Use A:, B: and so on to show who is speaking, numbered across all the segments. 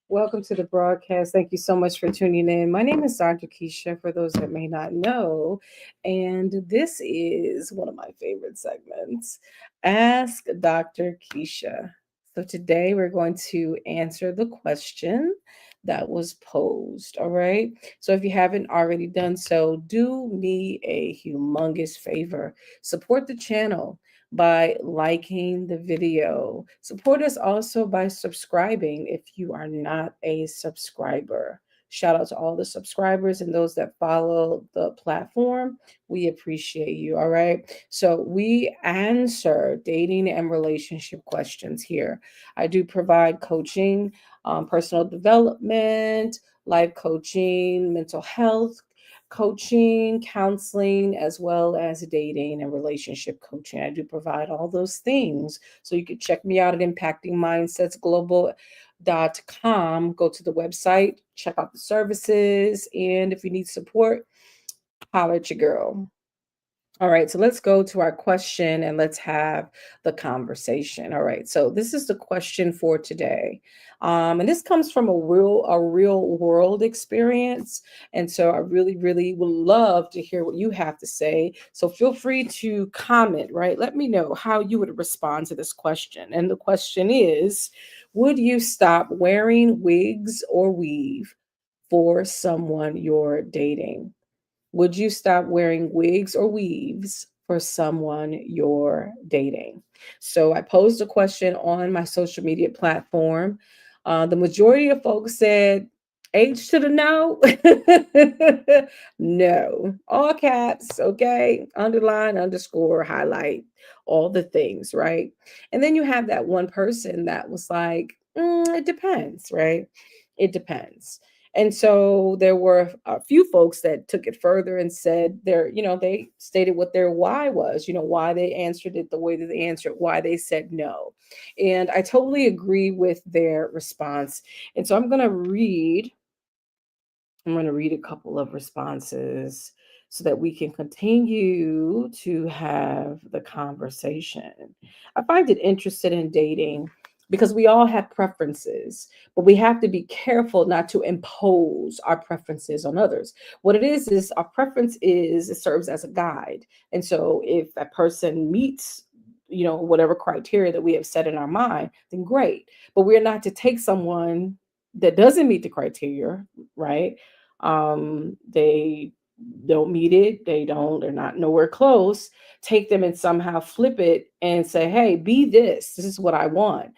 A: Welcome to the broadcast. Thank you so much for tuning in. My name is Dr. Kesha, for those that may not know, and this is one of my favorite segments, Ask Dr. Kesha. So today we're going to answer the question that was posed. All right. So if you haven't already done so, do me a humongous favor. Support the channel by liking the video. Support us also by subscribing if you are not a subscriber. Shout out to all the subscribers and those that follow the platform. We appreciate you. All right. So, we answer dating and relationship questions here. I do provide coaching, personal development, life coaching, mental health coaching, counseling, as well as dating and relationship coaching. I do provide all those things. So you can check me out at impactingmindsetsglobal.com. Go to the website, check out the services, and if you need support, holler at your girl. All right, so let's go to our question and let's have the conversation. All right, so this is the question for today, and this comes from a real world experience, and so I really would love to hear what you have to say. So feel free to comment. Right, let me know how you would respond to this question. And the question is, would you stop wearing wigs or weave for someone you're dating? Would you stop wearing wigs or weaves for someone you're dating? So I posed a question on my social media platform. The majority of folks said H to the no. No. All caps, okay? Underline, underscore, highlight, all the things, right? And then you have that one person that was like, it depends, right? It depends. And so there were a few folks that took it further and said they stated what their why was, why they answered it the way that they answered, why they said no. And I totally agree with their response. And so I'm going to read a couple of responses so that we can continue to have the conversation. I find it interested in dating because we all have preferences, but we have to be careful not to impose our preferences on others. What it is our preference is it serves as a guide. And so if a person meets whatever criteria that we have set in our mind, then great. But we're not to take someone that doesn't meet the criteria, right? They don't meet it, they're not nowhere close, take them and somehow flip it and say, hey, be this is what I want.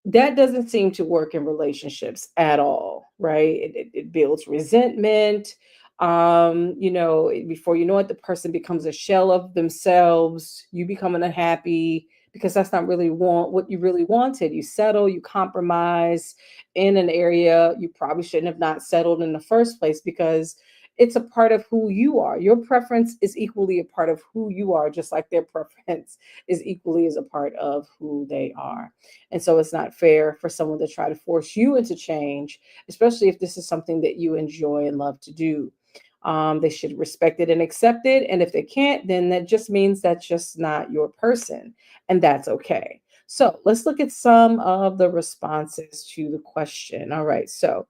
A: That doesn't seem to work in relationships at all, right? It builds resentment. Before you know it, the person becomes a shell of themselves. You become unhappy because that's not really what you really wanted. You settle, you compromise in an area you probably shouldn't have not settled in the first place because it's a part of who you are. Your preference is equally a part of who you are, just like their preference is equally as a part of who they are. And so it's not fair for someone to try to force you into change, especially if this is something that you enjoy and love to do. They should respect it and accept it. And if they can't, then that just means that's just not your person. And that's okay. So let's look at some of the responses to the question. All right. So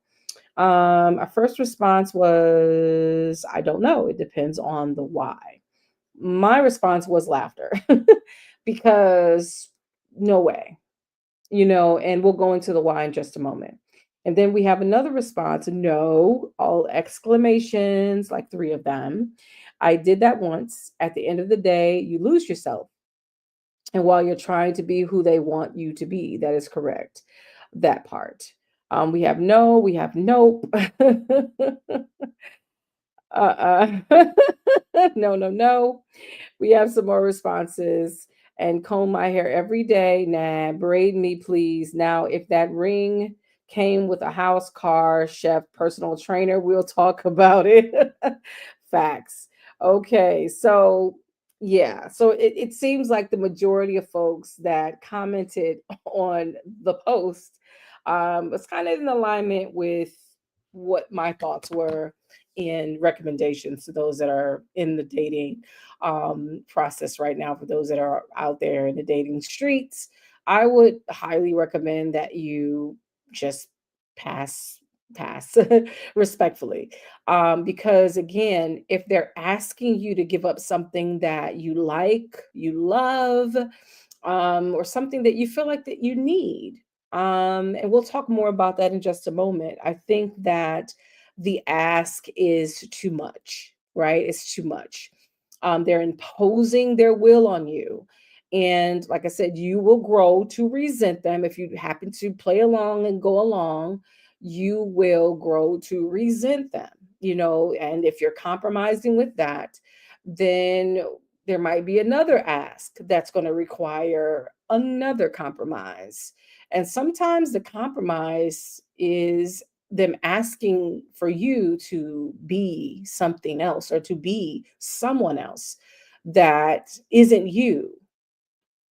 A: our first response was, I don't know. It depends on the why. My response was laughter because no way, and we'll go into the why in just a moment. And then we have another response, no, all exclamations, like three of them. I did that once. At the end of the day, you lose yourself. And while you're trying to be who they want you to be, that is correct. That part. We have no, we have nope. uh-uh. No, no, no. We have some more responses. And comb my hair every day. Nah, braid me, please. Now, if that ring came with a house, car, chef, personal trainer, we'll talk about it. Facts. Okay, so yeah, so it seems like the majority of folks that commented on the post was kind of in alignment with what my thoughts were in recommendations to those that are in the dating process right now. For those that are out there in the dating streets, I would highly recommend that you just pass, pass, respectfully. Because again, if they're asking you to give up something that you like, you love, or something that you feel like that you need, and we'll talk more about that in just a moment. I think that the ask is too much, right? It's too much. They're imposing their will on you. And like I said, you will grow to resent them if you happen to play along and go along. You will grow to resent them, and if you're compromising with that, then there might be another ask that's going to require another compromise. And sometimes the compromise is them asking for you to be something else or to be someone else that isn't you.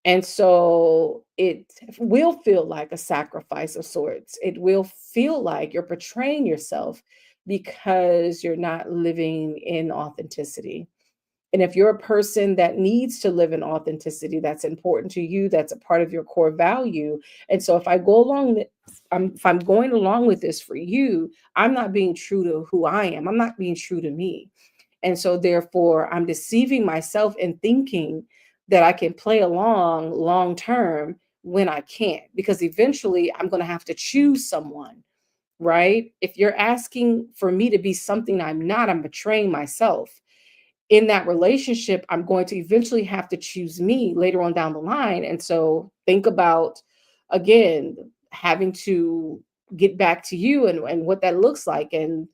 A: And so it will feel like a sacrifice of sorts. It will feel like you're portraying yourself because you're not living in authenticity. And if you're a person that needs to live in authenticity, that's important to you, that's a part of your core value. And so if I go along, if I'm going along with this for you, I'm not being true to who I am. I'm not being true to me. And so therefore, I'm deceiving myself in thinking that I can play along long term when I can't, because eventually I'm going to have to choose someone, right? If you're asking for me to be something I'm not, I'm betraying myself in that relationship. I'm going to eventually have to choose me later on down the line. And so think about, again, having to get back to you, and what that looks like. And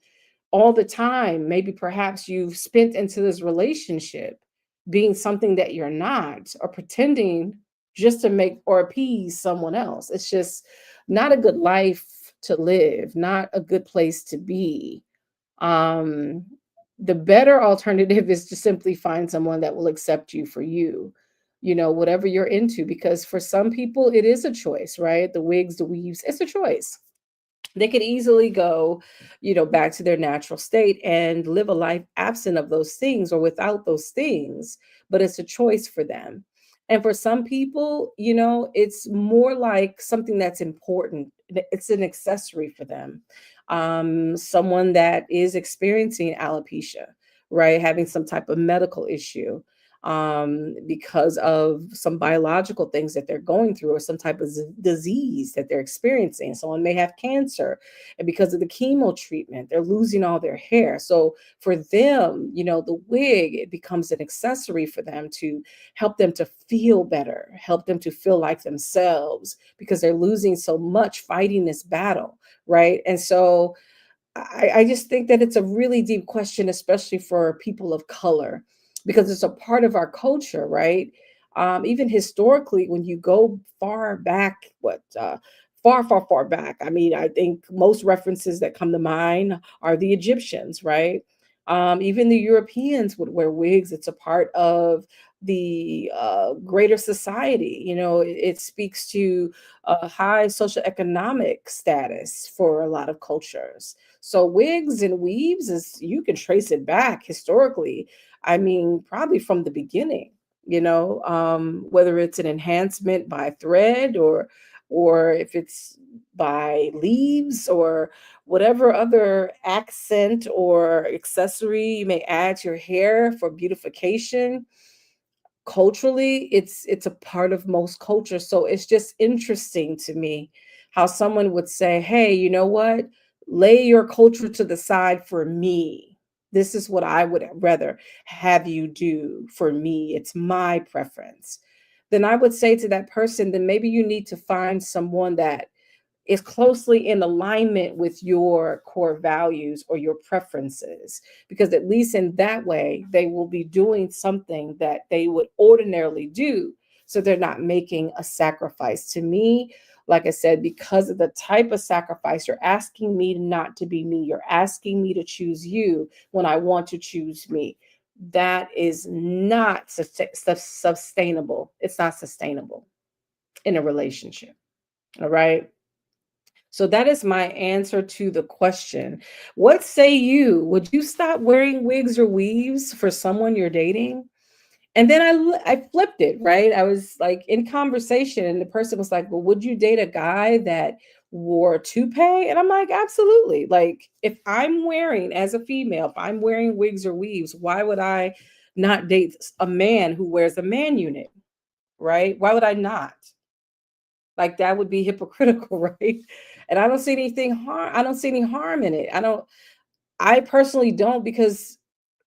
A: all the time, maybe perhaps you've spent into this relationship being something that you're not, or pretending just to make or appease someone else. It's just not a good life to live, not a good place to be. um, the better alternative is to simply find someone that will accept you for you, whatever you're into, because for some people it is a choice, right? The wigs, the weaves, it's a choice. They could easily go, back to their natural state and live a life absent of those things or without those things, but it's a choice for them. And for some people, it's more like something that's important. It's an accessory for them. Someone that is experiencing alopecia, right? Having some type of medical issue, because of some biological things that they're going through, or some type of disease that they're experiencing. Someone may have cancer, and because of the chemo treatment, they're losing all their hair. So for them, the wig, it becomes an accessory for them to help them to feel better, help them to feel like themselves, because they're losing so much fighting this battle, right? And so I just think that it's a really deep question, especially for people of color, because it's a part of our culture, right? Even historically, when you go far back, far, far, far back. I mean, I think most references that come to mind are the Egyptians, right? Even the Europeans would wear wigs. It's a part of the greater society. It speaks to a high social economic status for a lot of cultures. So wigs and weaves, is you can trace it back historically. I mean, probably from the beginning, whether it's an enhancement by thread, or if it's by leaves, or whatever other accent or accessory you may add to your hair for beautification. Culturally, it's a part of most cultures. So it's just interesting to me how someone would say, hey, you know what, lay your culture to the side for me. This is what I would rather have you do for me. It's my preference. Then I would say to that person, then maybe you need to find someone that is closely in alignment with your core values or your preferences, because at least in that way they will be doing something that they would ordinarily do, so they're not making a sacrifice. To me, like I said, because of the type of sacrifice, you're asking me not to be me, you're asking me to choose you when I want to choose me. That is not sustainable. It's not sustainable in a relationship. All right. So that is my answer to the question. What say you? Would you stop wearing wigs or weaves for someone you're dating? And then I flipped it, right? I was like in conversation, and the person was like, "Well, would you date a guy that wore a toupee? And I'm like, absolutely. Like, if I'm wearing, as a female, if I'm wearing wigs or weaves, why would I not date a man who wears a man unit? Right? Why would I not? Like, that would be hypocritical, right? And I don't see any harm in it. I personally don't, because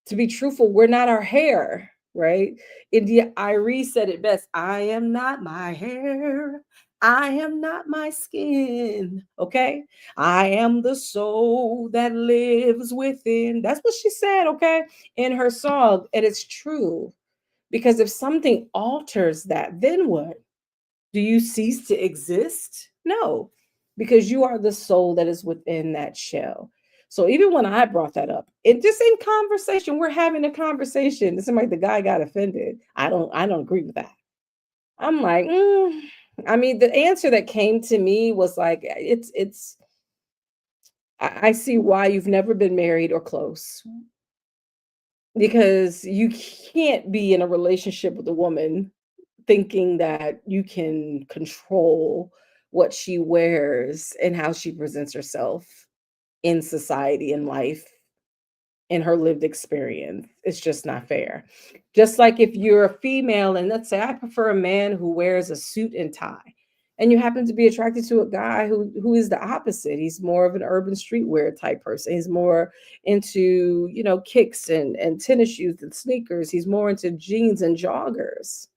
A: to be truthful, we're not our hair, right? India Irie said it best. I am not my hair. I am not my skin. Okay. I am the soul that lives within. That's what she said, okay, in her song. And it's true. Because if something alters that, then what? Do you cease to exist? No, because you are the soul that is within that shell. So even when I brought that up, it just in conversation, we're having a conversation. It seemed like the guy got offended. I don't agree with that. I'm like, I mean, the answer that came to me was like, I see why you've never been married or close, because you can't be in a relationship with a woman thinking that you can control what she wears and how she presents herself in society and life, in her lived experience. It's just not fair. Just like if you're a female and let's say I prefer a man who wears a suit and tie, and you happen to be attracted to a guy who is the opposite. He's more of an urban streetwear type person. He's more into, kicks and tennis shoes and sneakers. He's more into jeans and joggers,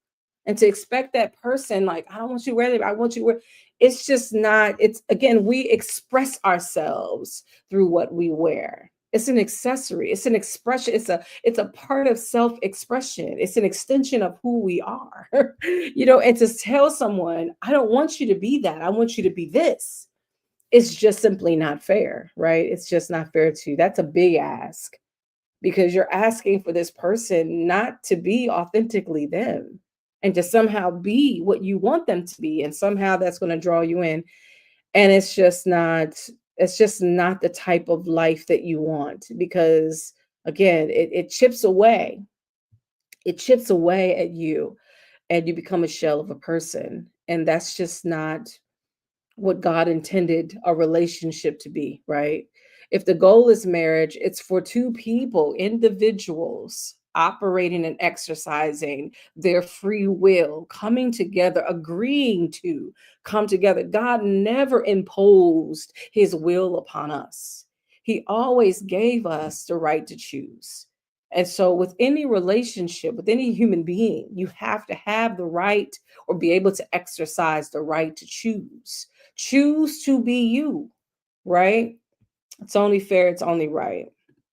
A: and to expect that person, like, I don't want you to wear that, I want you to wear, it's just not, it's again, we express ourselves through what we wear. It's an accessory, it's an expression, it's a part of self-expression, it's an extension of who we are. And to tell someone, I don't want you to be that, I want you to be this, it's just simply not fair, right? It's just not fair to you. That's a big ask, because you're asking for this person not to be authentically them, and to somehow be what you want them to be, and somehow that's going to draw you in. And it's just not the type of life that you want, because again, it chips away at you, and you become a shell of a person, and that's just not what God intended a relationship to be, right? If the goal is marriage, it's for two people, individuals operating and exercising their free will, coming together, agreeing to come together. God never imposed his will upon us, he always gave us the right to choose. And so, with any relationship, with any human being, you have to have the right, or be able to exercise the right to choose. Choose to be you, right? It's only fair, it's only right.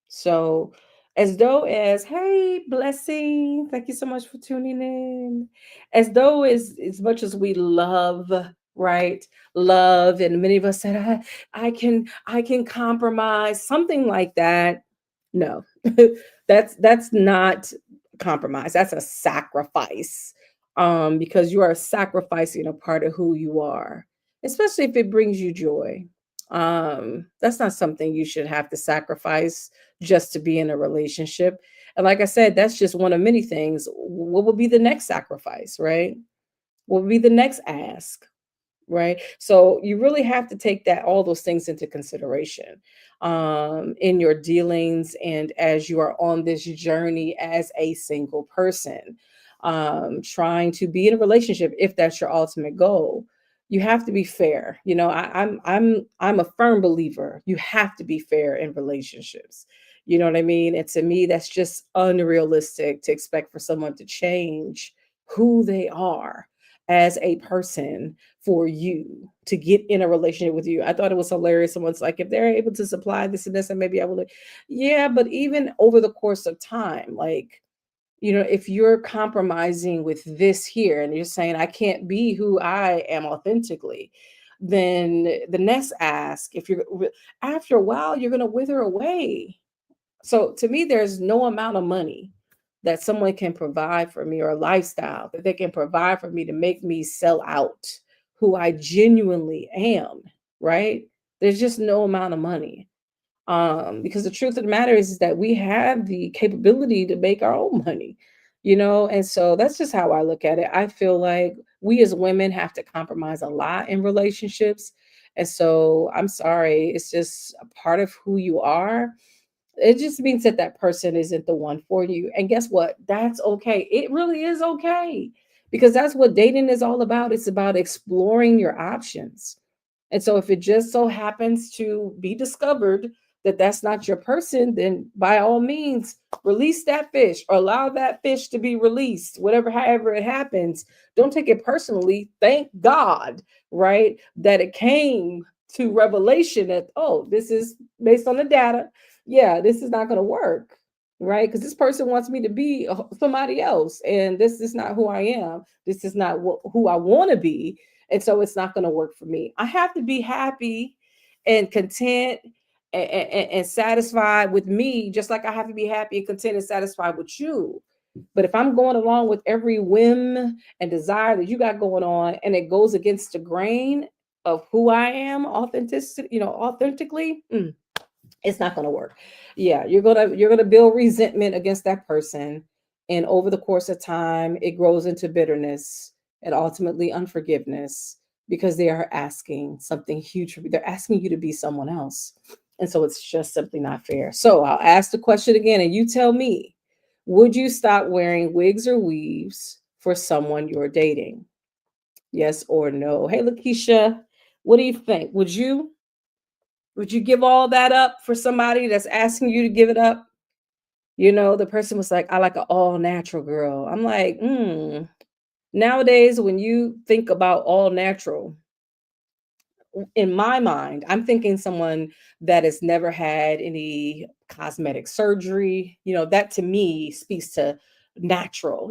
A: So, as though as, hey, blessing, thank you so much for tuning in. As though as much as we love, right? Love, and many of us said, I can compromise, something like that. No. That's not compromise. That's a sacrifice. Because you are sacrificing a part of who you are, especially if it brings you joy. That's not something you should have to sacrifice just to be in a relationship. And like I said, that's just one of many things. What would be the next sacrifice, right? What would be the next ask? Right? So you really have to take that all those things into consideration in your dealings, and as you are on this journey as a single person, trying to be in a relationship, if that's your ultimate goal. You have to be fair. I'm a firm believer. You have to be fair in relationships. You know what I mean? And to me, that's just unrealistic to expect for someone to change who they are as a person for you to get in a relationship with you. I thought it was hilarious. Someone's like, if they're able to supply this and this, and maybe I will. Yeah, but even over the course of time, like, if you're compromising with this here, and you're saying, I can't be who I am authentically, then the next ask, if you're after a while, you're going to wither away. So to me, there's no amount of money that someone can provide for me, or a lifestyle that they can provide for me, to make me sell out who I genuinely am, right? There's just no amount of money. Because the truth of the matter is that we have the capability to make our own money, and so that's just how I look at it. I feel like we as women have to compromise a lot in relationships, And so I'm sorry, it's just a part of who you are. It just means that that person isn't the one for you. And guess what? That's okay. It really is okay, because that's what dating is all about. It's about exploring your options. And so if it just so happens to be discovered that that's not your person, then by all means, release that fish or allow that fish to be released, whatever, however it happens. Don't take it personally. Thank God, right? That it came to revelation that, oh, this is based on the data. Yeah, this is not going to work, right? Because this person wants me to be somebody else. And this is not who I am. This is not who I want to be, and so it's not going to work for me. I have to be happy and content and satisfied with me, just like I have to be happy and content and satisfied with you. But if I'm going along with every whim and desire that you got going on, and it goes against the grain of who I am, authenticity, authentically, it's not going to work. Yeah, you're going to build resentment against that person, and over the course of time it grows into bitterness and ultimately unforgiveness, because they are asking something huge. They're asking you to be someone else, and so it's just simply not fair. So I'll ask the question again, and you tell me, would you stop wearing wigs or weaves for someone you're dating? Yes or no? Hey, Lakeisha, what do you think? Would you give all that up for somebody that's asking you to give it up? The person was like, I like an all natural girl. I'm like, nowadays, when you think about all natural, in my mind, I'm thinking someone that has never had any cosmetic surgery. That to me speaks to natural,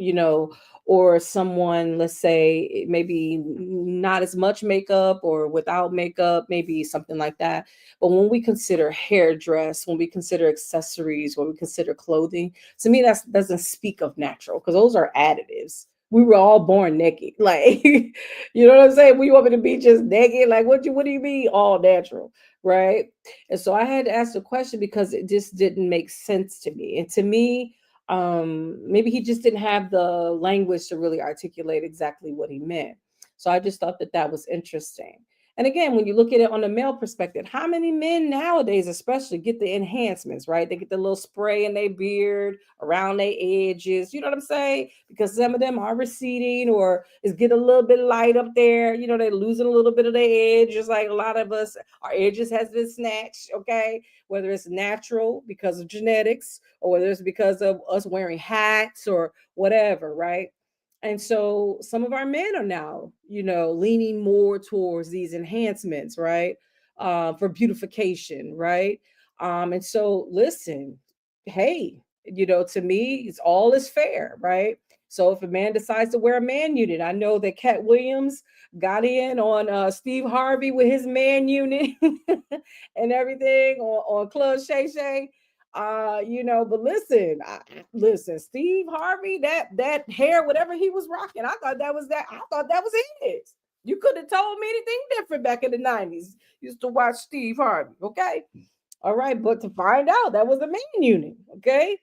A: or someone, let's say, maybe not as much makeup or without makeup, maybe something like that. But when we consider hair dress, when we consider accessories, when we consider clothing, to me, that doesn't speak of natural, because those are additives. We were all born naked. Like, you know what I'm saying? We want me to be just naked. Like, what do you mean all natural? Right. And so I had to ask the question because it just didn't make sense to me. And to me, maybe he just didn't have the language to really articulate exactly what he meant. So I just thought that that was interesting. And again, when you look at it on the male perspective, how many men nowadays, especially, get the enhancements, right? They get the little spray in their beard, around their edges. You know what I'm saying? Because some of them are receding, or is get a little bit light up there. They're losing a little bit of their edge. Just like a lot of us, our edges has been snatched. Okay, whether it's natural because of genetics, or whether it's because of us wearing hats or whatever, right? And so some of our men are now, leaning more towards these enhancements, right? For beautification, right? And so listen, hey, to me, it's all is fair, right? So if a man decides to wear a man unit, I know that Cat Williams got in on Steve Harvey with his man unit and everything on Club Shay Shay. But listen, Steve Harvey, that hair, whatever he was rocking, I thought that was that. I thought that was his. You could have told me anything different back in the 90s. Used to watch Steve Harvey, okay? All right, but to find out that was a man unit, okay?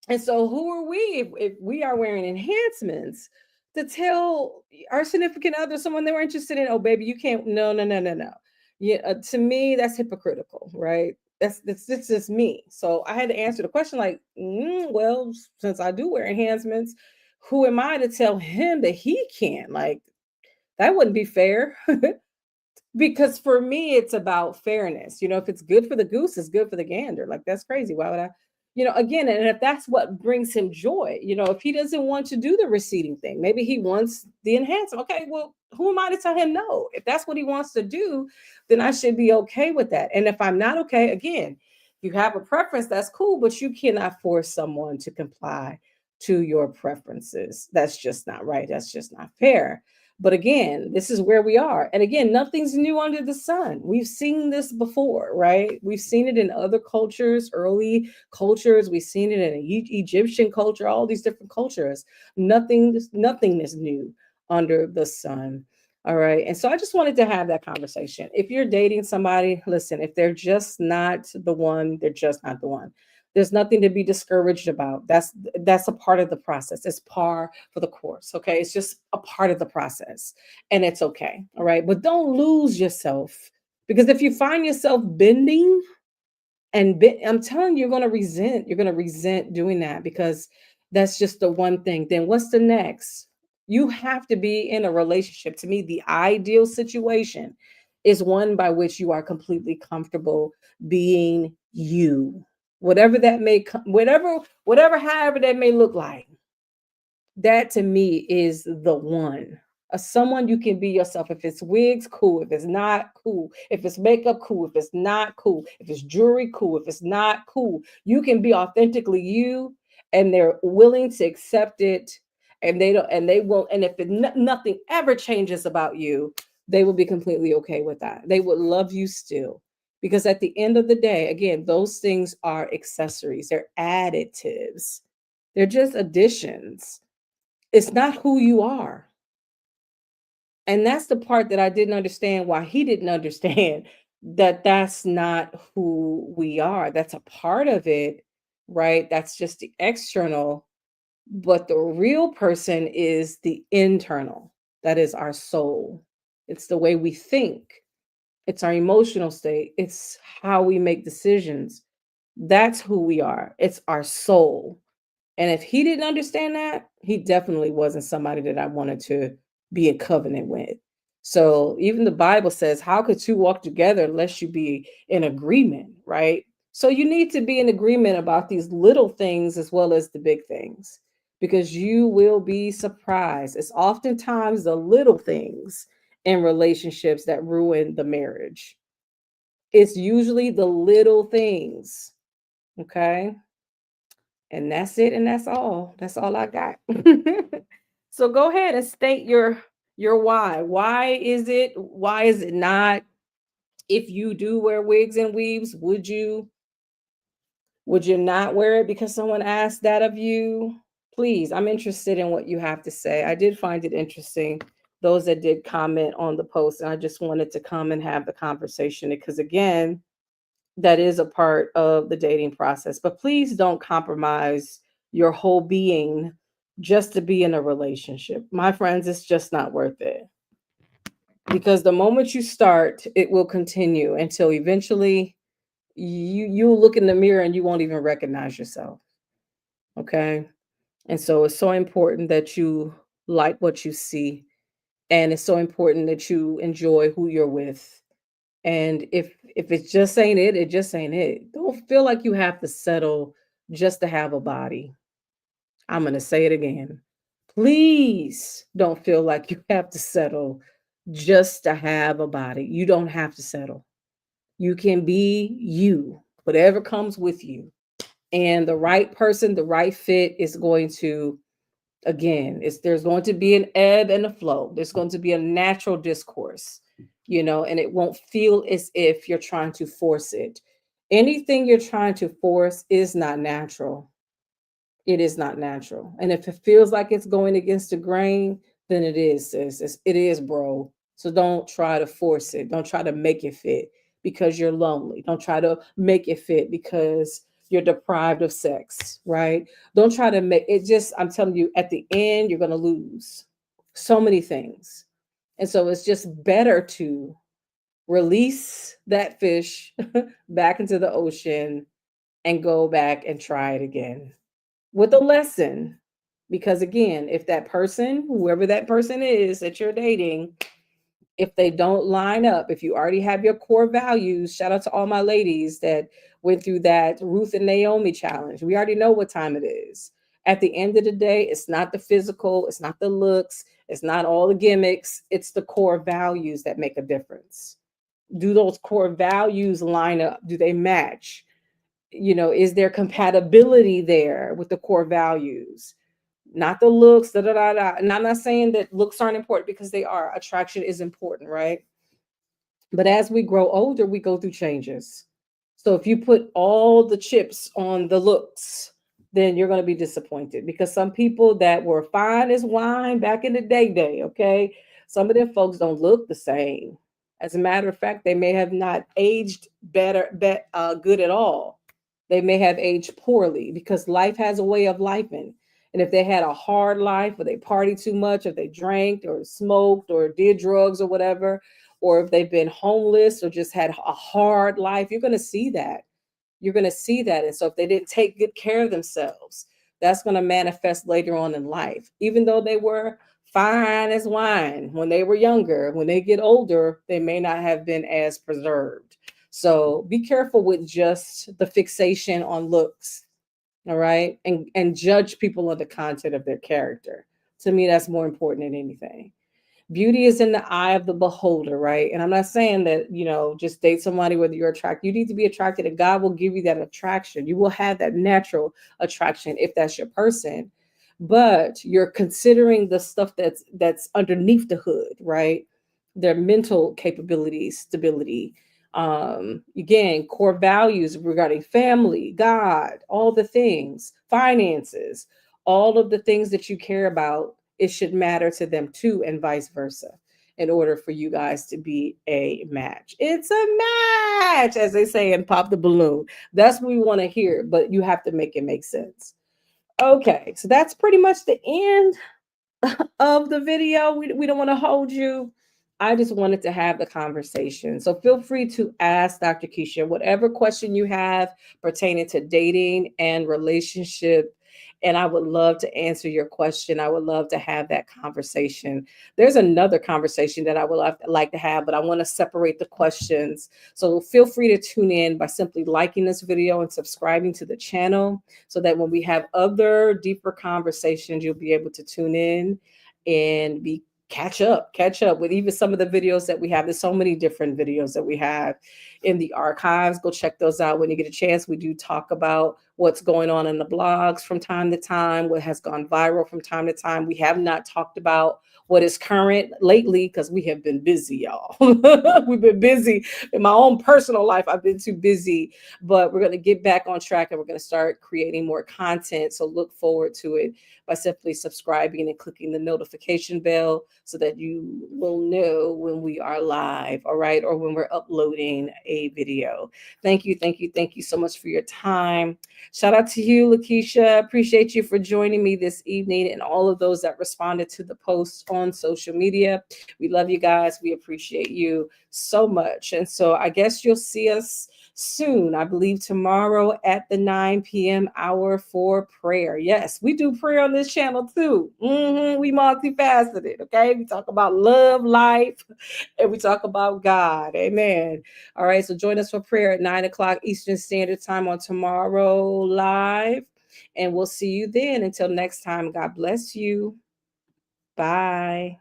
A: And so who are we, if we are wearing enhancements, to tell our significant other, someone they were interested in, oh baby, you can't, no, no, no, no, no. Yeah, to me, that's hypocritical, right? That's just me. So I had to answer the question like, well, since I do wear enhancements, who am I to tell him that he can't? Like, that wouldn't be fair. Because for me, it's about fairness. If it's good for the goose, it's good for the gander. Like, that's crazy. Why would I? Again, and if that's what brings him joy, if he doesn't want to do the receding thing, maybe he wants the enhancement. Okay, well, who am I to tell him no? If that's what he wants to do, then I should be okay with that. And if I'm not okay, again, if you have a preference, that's cool, but you cannot force someone to comply to your preferences. That's just not right. That's just not fair. But again, this is where we are. And again, nothing's new under the sun. We've seen this before, right? We've seen it in other cultures, early cultures. We've seen it in Egyptian culture, all these different cultures. Nothing is new under the sun. All right. And so I just wanted to have that conversation. If you're dating somebody, listen, if they're just not the one, they're just not the one. There's nothing to be discouraged about. That's a part of the process. It's par for the course. Okay. It's just a part of the process. And it's okay. All right. But don't lose yourself. Because if you find yourself bending I'm telling you, you're gonna resent doing that because that's just the one thing. Then what's the next? You have to be in a relationship. To me, the ideal situation is one by which you are completely comfortable being you. Whatever that may whatever however that may look like, that to me is the one. Someone you can be yourself. If it's wigs, cool. If it's not, cool. If it's makeup, cool. If it's not, cool. If it's jewelry, cool. If it's not, cool. You can be authentically you, and they're willing to accept it, and they don't, and they won't. And if nothing ever changes about you, they will be completely okay with that. They would love you still, because at the end of the day, again, those things are accessories. They're additives. They're just additions. It's not who you are. And that's the part that I didn't understand, why he didn't understand that that's not who we are. That's a part of it, right? That's just the external, but the real person is the internal. That is our soul. It's the way we think. It's our emotional state. It's how we make decisions. That's who we are. It's our soul. And if he didn't understand that, he definitely wasn't somebody that I wanted to be in covenant with. So even the Bible says, how could two walk together unless you be in agreement, right? So you need to be in agreement about these little things as well as the big things, because you will be surprised. It's oftentimes the little things in relationships that ruin the marriage. It's usually the little things. Okay. And that's it, and that's all. That's all I got. So go ahead and state your why. Why is it not? If you do wear wigs and weaves, would you not wear it because someone asked that of you? Please, I'm interested in what you have to say. I did find it interesting, those that did comment on the post, and I just wanted to come and have the conversation because again, that is a part of the dating process. But please don't compromise your whole being just to be in a relationship. My friends, it's just not worth it. Because the moment you start, it will continue until eventually you'll look in the mirror and you won't even recognize yourself. Okay? And so it's so important that you like what you see, and it's so important that you enjoy who you're with. And if it just ain't it, it just ain't it. Don't feel like you have to settle just to have a body. I'm going to say it again. Please don't feel like you have to settle just to have a body. You don't have to settle. You can be you, whatever comes with you. And the right person, the right fit is going to, again, there's going to be an ebb and a flow. There's going to be a natural discourse, and it won't feel as if you're trying to force it. Anything you're trying to force is not natural. It is not natural. And if it feels like it's going against the grain, then it is, sis. It is, bro. So don't try to force it. Don't try to make it fit because you're lonely. Don't try to make it fit because you're deprived of sex, right? Don't try to make it. Just, I'm telling you, at the end, you're going to lose so many things. And so it's just better to release that fish back into the ocean and go back and try it again with a lesson. Because again, if that person, whoever that person is that you're dating, if they don't line up, if you already have your core values, shout out to all my ladies that went through that Ruth and Naomi challenge. We already know what time it is. At the end of the day, it's not the physical, it's not the looks, it's not all the gimmicks, it's the core values that make a difference. Do those core values line up? Do they match? Is there compatibility there with the core values? Not the looks, da da da da. And I'm not saying that looks aren't important, because they are. Attraction is important, right? But as we grow older, we go through changes. So if you put all the chips on the looks, then you're going to be disappointed, because some people that were fine as wine back in the day, okay, some of them folks don't look the same. As a matter of fact, they may have not aged good at all. They may have aged poorly because life has a way of lifing. And if they had a hard life, or they partied too much, if they drank or smoked or did drugs or whatever, or if they've been homeless or just had a hard life, you're going to see that. You're going to see that. And so if they didn't take good care of themselves, that's going to manifest later on in life. Even though they were fine as wine when they were younger, when they get older, they may not have been as preserved. So be careful with just the fixation on looks. All right. And judge people on the content of their character. To me, that's more important than anything. Beauty is in the eye of the beholder, right? And I'm not saying that, just date somebody whether you're attracted. You need to be attracted, and God will give you that attraction. You will have that natural attraction if that's your person. But you're considering the stuff that's underneath the hood, right? Their mental capabilities, stability, again, core values regarding family, God, all the things, finances, all of the things that you care about, it should matter to them too, and vice versa, in order for you guys to be a match. It's a match, as they say, and pop the balloon. That's what we want to hear, but you have to make it make sense. Okay, so that's pretty much the end of the video. We don't want to hold you. I just wanted to have the conversation. So feel free to ask Dr. Kesha whatever question you have pertaining to dating and relationship. And I would love to answer your question. I would love to have that conversation. There's another conversation that I would like to have, but I want to separate the questions. So feel free to tune in by simply liking this video and subscribing to the channel, so that when we have other deeper conversations, you'll be able to tune in and be catch up with even some of the videos that we have. There's so many different videos that we have in the archives. Go check those out when you get a chance. We do talk about what's going on in the blogs from time to time, what has gone viral from time to time. We have not talked about what is current lately because we have been busy, y'all. We've been busy in my own personal life. I've been too busy, but we're going to get back on track, and we're going to start creating more content. So look forward to it by simply subscribing and clicking the notification bell so that you will know when we are live, all right, or when we're uploading a video. Thank you, thank you, thank you so much for your time. Shout out to you, Lakeisha. Appreciate you for joining me this evening, and all of those that responded to the posts on social media. We love you guys. We appreciate you so much. And so I guess you'll see us soon. I believe tomorrow at the 9 p.m. hour for prayer. Yes, we do prayer on this channel too. We multifaceted. Okay, we talk about love, life, and we talk about God. Amen. All right, so join us for prayer at 9 o'clock Eastern Standard Time on tomorrow live, and we'll see you then. Until next time, God bless you. Bye.